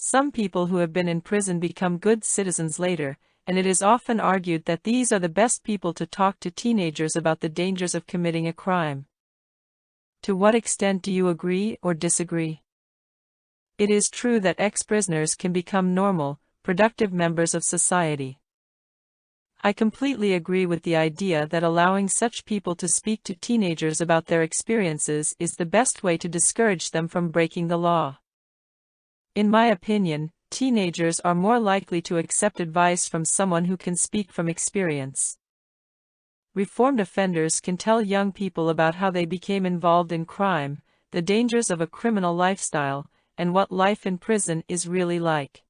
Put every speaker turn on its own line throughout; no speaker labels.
Some people who have been in prison become good citizens later, and it is often argued that these are the best people to talk to teenagers about the dangers of committing a crime. To what extent do you agree or disagree? It is true that ex-prisoners can become normal, productive members of society. I completely agree with the idea that allowing such people to speak to teenagers about their experiences is the best way to discourage them from breaking the law. In my opinion, teenagers are more likely to accept advice from someone who can speak from experience. Reformed offenders can tell young people about how they became involved in crime, the dangers of a criminal lifestyle, and what life in prison is really like.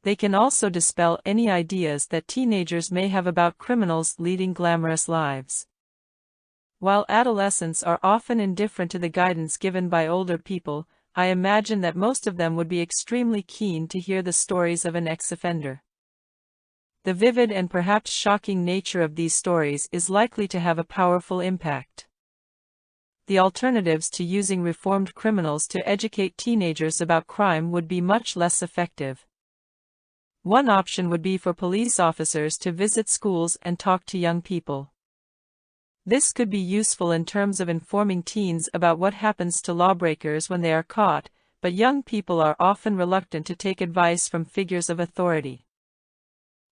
They can also dispel any ideas that teenagers may have about criminals leading glamorous lives. While adolescents are often indifferent to the guidance given by older people, I imagine that most of them would be extremely keen to hear the stories of an ex-offender. The vivid and perhaps shocking nature of these stories is likely to have a powerful impact. The alternatives to using reformed criminals to educate teenagers about crime would be much less effective. One option would be for police officers to visit schools and talk to young people. This could be useful in terms of informing teens about what happens to lawbreakers when they are caught, but young people are often reluctant to take advice from figures of authority.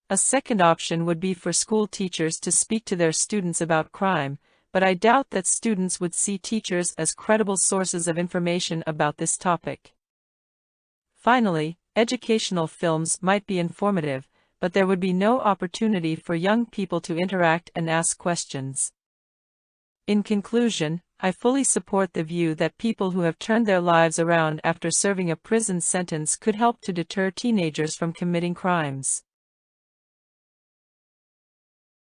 A second option would be for school teachers to speak to their students about crime, but I doubt that students would see teachers as credible sources of information about this topic. Finally, educational films might be informative, but there would be no opportunity for young people to interact and ask questions. In conclusion, I fully support the view that people who have turned their lives around after serving a prison sentence could help to deter teenagers from committing crimes.